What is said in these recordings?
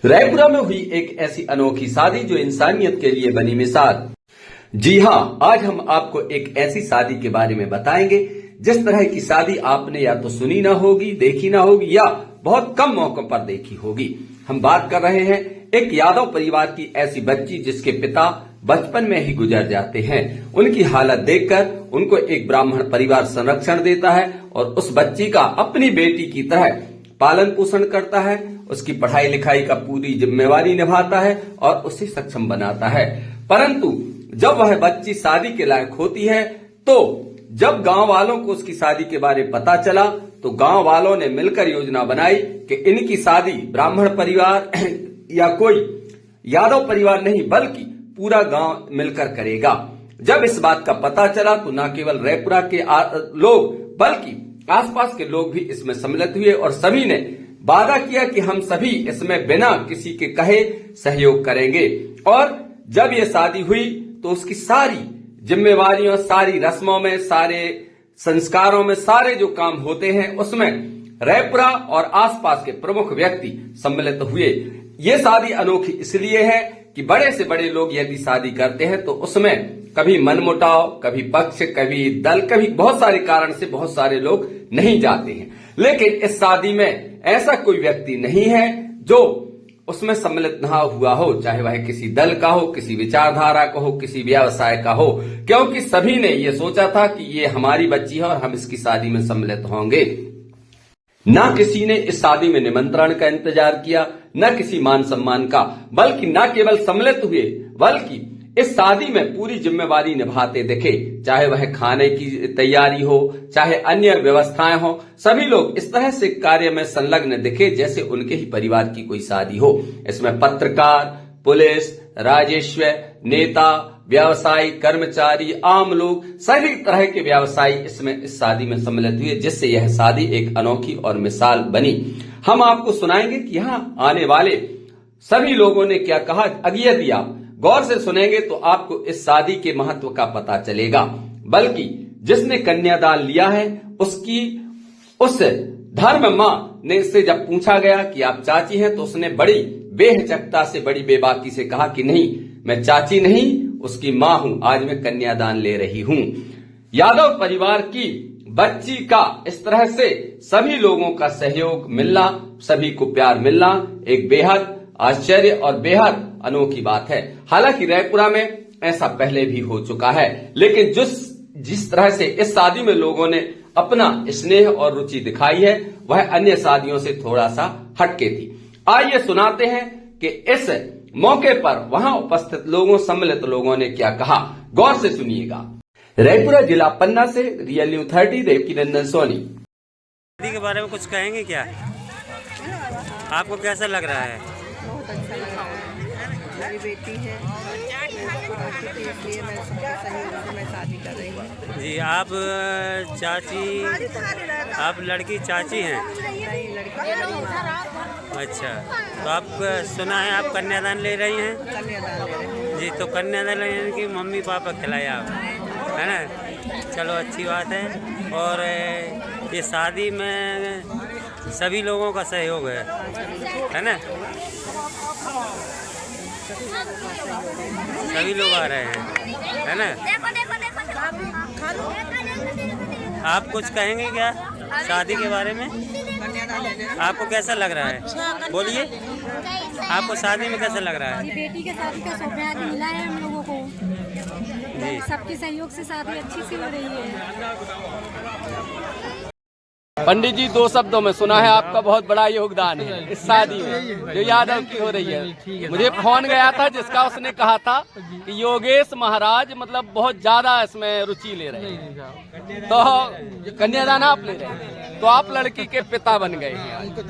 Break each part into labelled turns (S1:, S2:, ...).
S1: रायपुरा में हुई एक ऐसी अनोखी शादी जो इंसानियत के लिए बनी मिसाल। जी हाँ, आज हम आपको एक ऐसी शादी के बारे में बताएंगे जिस तरह की शादी आपने या तो सुनी ना होगी, देखी ना होगी या बहुत कम मौकों पर देखी होगी। हम बात कर रहे हैं एक यादव परिवार की ऐसी बच्ची जिसके पिता बचपन में ही गुजर जाते हैं। उनकी हालत देखकर उनको एक ब्राह्मण परिवार संरक्षण देता है और उस बच्ची का अपनी बेटी की तरह पालन पोषण करता है, उसकी पढ़ाई लिखाई का पूरी जिम्मेवारी निभाता है और उसे सक्षम बनाता है। परंतु जब वह बच्ची शादी के लायक होती है तो जब गांव वालों को उसकी शादी के बारे में पता चला तो गांव वालों ने मिलकर योजना बनाई कि इनकी शादी ब्राह्मण परिवार या कोई यादव परिवार नहीं बल्कि पूरा गांव मिलकर करेगा। जब इस बात का पता चला तो न केवल रायपुरा के लोग बल्कि आसपास के लोग भी इसमें सम्मिलित हुए और सभी ने वादा किया कि हम सभी इसमें बिना किसी के कहे सहयोग करेंगे। और जब ये शादी हुई तो उसकी सारी जिम्मेवारियों, सारी रस्मों में, सारे संस्कारों में, सारे जो काम होते हैं उसमें रायपुरा और आसपास के प्रमुख व्यक्ति सम्मिलित हुए। ये शादी अनोखी इसलिए है कि बड़े से बड़े लोग यदि शादी करते हैं तो उसमें कभी मनमुटाव, कभी पक्ष, कभी दल, कभी बहुत सारे कारण से बहुत सारे लोग नहीं जाते हैं। लेकिन इस शादी में ऐसा कोई व्यक्ति नहीं है जो उसमें सम्मिलित ना हुआ हो, चाहे वह किसी दल का हो, किसी विचारधारा का हो, किसी व्यवसाय का हो, क्योंकि सभी ने ये सोचा था कि ये हमारी बच्ची है और हम इसकी शादी में सम्मिलित होंगे। ना किसी ने इस शादी में निमंत्रण का इंतजार किया, न किसी मान सम्मान का, बल्कि न केवल सम्मिलित हुए बल्कि इस शादी में पूरी जिम्मेवारी निभाते दिखे। चाहे वह खाने की तैयारी हो, चाहे अन्य व्यवस्थाएं हो, सभी लोग इस तरह से कार्य में संलग्न दिखे जैसे उनके ही परिवार की कोई शादी हो। इसमें पत्रकार, पुलिस, राजस्व, नेता, व्यवसायी, कर्मचारी, आम लोग, सभी तरह के व्यवसायी इसमें इस शादी में सम्मिलित हुए, जिससे यह शादी एक अनोखी और मिसाल बनी। हम आपको सुनाएंगे कि यहाँ आने वाले सभी लोगों ने क्या कहा। यदि आप गौर से सुनेंगे तो आपको इस शादी के महत्व का पता चलेगा। बल्कि जिसने कन्यादान लिया है उसकी उस धर्म माँ ने से जब पूछा गया कि आप चाची हैं तो उसने बड़ी बेहिचकता से, बड़ी बेबाकी से कहा कि नहीं, मैं चाची नहीं, उसकी माँ हूं, आज मैं कन्यादान ले रही हूं। यादव परिवार की बच्ची का इस तरह से सभी लोगों का सहयोग मिलना, सभी को प्यार मिलना एक बेहद आश्चर्य और बेहद अनोखी बात है। हालांकि रायपुरा में ऐसा पहले भी हो चुका है, लेकिन जिस तरह से इस शादी में लोगों ने अपना स्नेह और रुचि दिखाई है वह अन्य शादियों से थोड़ा सा हटके थी। आइए सुनाते हैं कि इस मौके पर वहां उपस्थित लोगों, सम्मिलित लोगों ने क्या कहा। गौर से सुनिएगा। रायपुरा जिला पन्ना से रियल न्यूज़ 30 देवकीनंदन सोनी।
S2: शादी के बारे में कुछ कहेंगे क्या? आपको कैसा लग रहा है?
S3: बहुत अच्छा लग रहा है। मेरी बेटी है, इसलिए मैं सबके सहयोग से मैं शादी कर रही हूँ।
S2: जी, आप लड़की चाची हैं?
S3: नहीं, लड़की।
S2: अच्छा, तो आप सुना है आप कन्यादान ले रही हैं?
S3: कन्यादान ले रही हूँ।
S2: जी, तो कन्यादान लेने की मम्मी पापा खिलाए आप, है ना? चलो अच्छी बात है। और ये शादी में सभी लोगों का सहयोग है ना? सभी लोग आ रहे हैं, है ना? आप कुछ कहेंगे क्या शादी के बारे में? आपको कैसा लग रहा है? बोलिए, आपको शादी में कैसा लग रहा है?
S4: बेटी के शादी का सौभाग्य मिला है हम लोगों को जी। सबके सहयोग से शादी अच्छी सी हो रही है।
S1: पंडित जी, 2 शब्दों में सुना है आपका बहुत बड़ा योगदान है इस शादी में जो यादव की हो रही है। मुझे फोन गया था जिसका उसने कहा था कि योगेश महाराज मतलब बहुत ज्यादा इसमें रुचि ले रहे हैं, तो कन्यादान आप ले रहे हैं, तो आप लड़की के पिता बन गए हैं, तो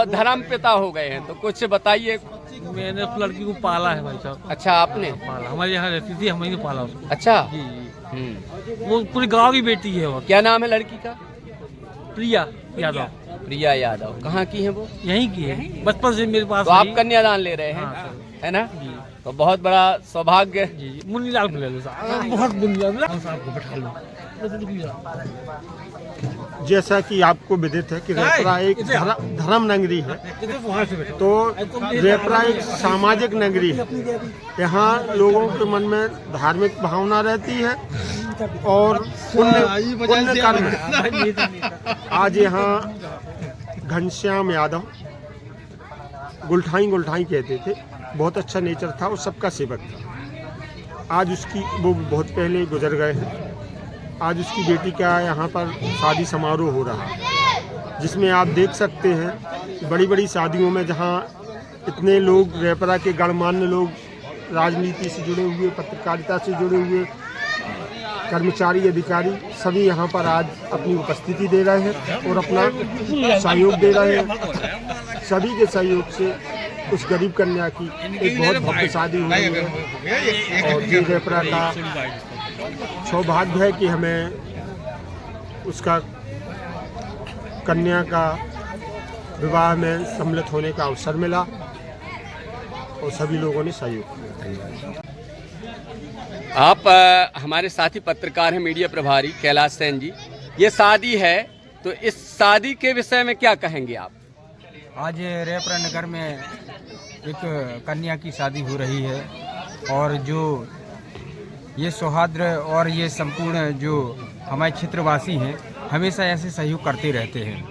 S1: धर्म पिता हो गए हैं, तो कुछ बताइए।
S5: मैंने उस लड़की को पाला है भाई साहब।
S1: अच्छा, आपने
S5: पाला? हमारे यहाँ रहती थी, हमने पाला उसको।
S1: अच्छा
S5: जी। वो पूरे गांव की बेटी है। वो
S1: क्या नाम है लड़की का?
S5: प्रिया यादव।
S1: प्रिया यादव कहाँ की है वो?
S5: यहीं की है, बचपन से मेरे पास।
S1: तो आप कन्यादान ले रहे हैं? हाँ, है ना? तो बहुत बड़ा सौभाग्य।
S5: जी, मुन्नीलाल को ले लो साहब, बहुत मुन्नीलाल साहब को बैठा लो।
S6: जैसा कि आपको विदित है कि रेपरा एक धर्म नगरी है, तो रेपरा एक सामाजिक नगरी है। यहाँ लोगों के मन में धार्मिक भावना रहती है और पुण्य कर्म। आज यहाँ घनश्याम यादव, गुलठाई कहते थे, बहुत अच्छा नेचर था और सबका सेवक था। आज वो बहुत पहले गुजर गए हैं। आज उसकी बेटी का यहाँ पर शादी समारोह हो रहा है, जिसमें आप देख सकते हैं बड़ी बड़ी शादियों में जहाँ इतने लोग रेपरा के गणमान्य लोग, राजनीति से जुड़े हुए, पत्रकारिता से जुड़े हुए कर्मचारी, अधिकारी सभी यहाँ पर आज अपनी उपस्थिति दे रहे हैं और अपना सहयोग दे रहे हैं। सभी के सहयोग से उस गरीब कन्या की एक बहुत भव्य शादी हुई है और ये रेपरा का सौभाग्य है कि हमें उसका कन्या का विवाह में सम्मिलित होने का अवसर मिला और सभी लोगों ने सहयोग किया।
S1: आप हमारे साथी पत्रकार हैं, मीडिया प्रभारी कैलाश सेन जी। ये शादी है, तो इस शादी के विषय में क्या कहेंगे आप?
S7: आज रेपरा नगर में एक कन्या की शादी हो रही है और जो ये सौहार्द और ये संपूर्ण जो हमारे क्षेत्रवासी हैं हमेशा ऐसे सहयोग करते रहते हैं।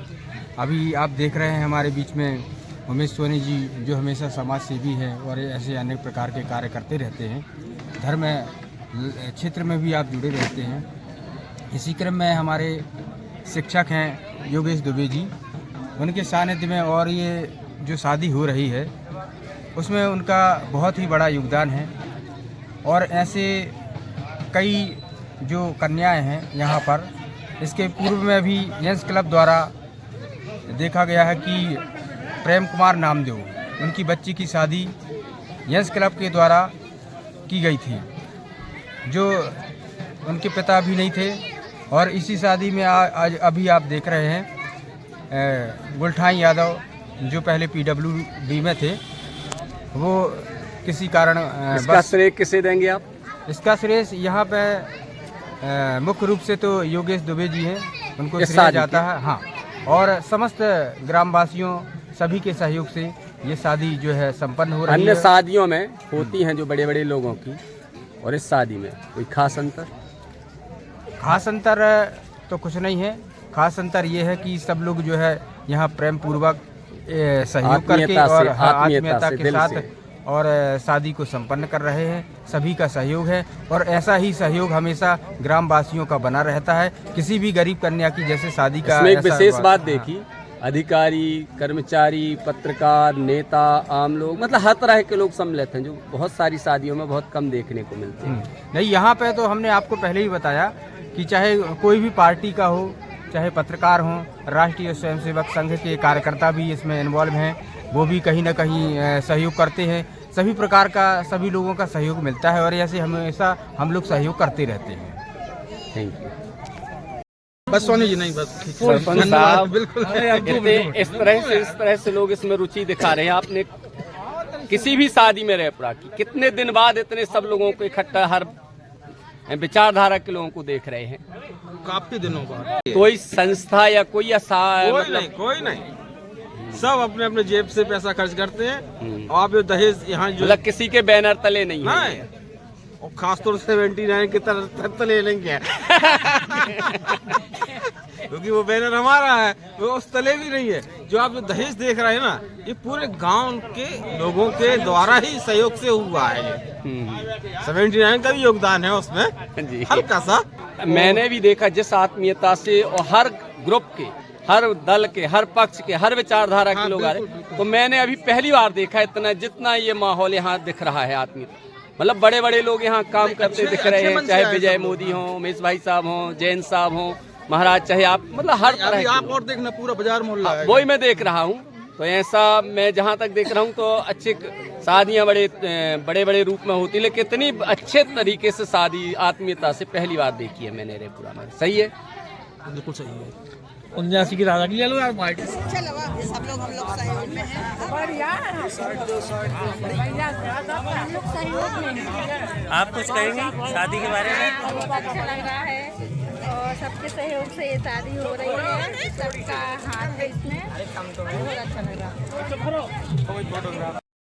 S7: अभी आप देख रहे हैं हमारे बीच में उमेश सोनी जी, जो हमेशा समाज सेवी हैं और ऐसे अनेक प्रकार के कार्य करते रहते हैं। धर्म क्षेत्र में भी आप जुड़े रहते हैं। इसी क्रम में हमारे शिक्षक हैं योगेश दुबे जी, उनके सानिध्य में और ये जो शादी हो रही है उसमें उनका बहुत ही बड़ा योगदान है। और ऐसे कई जो कन्याएं हैं यहाँ पर, इसके पूर्व में भी यंस क्लब द्वारा देखा गया है कि प्रेम कुमार नामदेव, उनकी बच्ची की शादी यंस क्लब के द्वारा की गई थी, जो उनके पिता भी नहीं थे। और इसी शादी में आज अभी आप देख रहे हैं गुलठाई यादव, जो पहले PWD में थे, वो किसी कारण
S1: इसका श्रेय किसे देंगे आप?
S7: इसका श्रेय यहाँ पे मुख्य रूप से तो योगेश दुबे जी हैं, उनको श्रेय जाता है। हाँ, और समस्त ग्रामवासियों सभी के सहयोग से ये शादी जो है संपन्न हो रही है।
S1: अन्य शादियों में होती हैं जो बड़े बड़े लोगों की, और इस शादी में कोई खास अंतर?
S7: खास अंतर तो कुछ नहीं है। खास अंतर ये है कि सब लोग जो है यहाँ प्रेम पूर्वक सहयोग करके और आत्मीयता के साथ और शादी को संपन्न कर रहे हैं। सभी का सहयोग है और ऐसा ही सहयोग हमेशा ग्रामवासियों का बना रहता है। किसी भी गरीब कन्या की जैसे शादी का
S1: इसमें एक विशेष बात देखी, अधिकारी, कर्मचारी, पत्रकार, नेता, आम लोग, मतलब हर तरह के लोग सम्मिलित हैं, जो बहुत सारी शादियों में बहुत कम देखने को मिलते हैं।
S7: नहीं, यहाँ पे तो हमने आपको पहले ही बताया कि चाहे कोई भी पार्टी का हो, चाहे पत्रकार हों, राष्ट्रीय स्वयंसेवक संघ के कार्यकर्ता भी इसमें इन्वॉल्व हैं, वो भी कहीं ना कहीं सहयोग करते हैं। सभी प्रकार का सभी लोगों का सहयोग मिलता है और ऐसे हमेशा हम लोग सहयोग करते रहते हैं।
S1: Thank you.
S5: बस सोनी जी नहीं, बस
S1: सरपंच साहब,
S5: बिल्कुल
S1: इस तरह से लोग इसमें रुचि दिखा रहे हैं। आपने किसी भी शादी में रेपरा की कितने दिन बाद इतने सब लोगों को इकट्ठा, हर विचारधारा के लोगों को देख रहे हैं?
S5: काफी दिनों बाद।
S1: कोई संस्था या कोई
S5: कोई नहीं, सब अपने अपने जेब से पैसा खर्च करते हैं। और आप दहेज यहाँ जो
S1: मतलब किसी के बैनर तले नहीं है,
S5: और खासतौर से 79 के तले नहीं है क्योंकि वो बैनर हमारा है, वो उस तले भी नहीं है। जो आप जो दहेज देख रहे हैं ना, ये पूरे गांव के लोगों के द्वारा ही सहयोग से हुआ है। ये 79 का भी योगदान है उसमें
S1: जी,
S5: हल्का सा।
S1: मैंने भी देखा जिस आत्मीयता से, और हर ग्रुप के, हर दल के, हर पक्ष के, हर विचारधारा के लोग आ रहे, तो मैंने अभी पहली बार देखा इतना, जितना ये माहौल यहाँ दिख रहा है आत्मीयता। मतलब बड़े बड़े लोग यहाँ काम करते दिख रहे हैं, चाहे विजय मोदी हो, उमेश भाई साहब हो, जैन साहब हो, महाराज, चाहे आप, मतलब हर तरह
S5: आप और देखना पूरा बाजार मोहल्ला है,
S1: वही मैं देख रहा हूँ। तो ऐसा मैं जहाँ तक देख रहा हूँ तो अच्छी शादियाँ बड़े बड़े रूप में होती, लेकिन इतनी अच्छे तरीके से शादी आत्मीयता से पहली बार देखी है मैंने रेपुरा में। सही है,
S5: बिल्कुल सही है। 79 की राजा की ले लो यार पार्टी।
S3: सब लोग हम लोग सहयोग में हैं।
S2: आप कुछ कहेंगे शादी के बारे में?
S4: अच्छा लग रहा है और और सबके सहयोग से ये शादी हो रही है, सबका हाथ है इसमें, बहुत अच्छा लगा।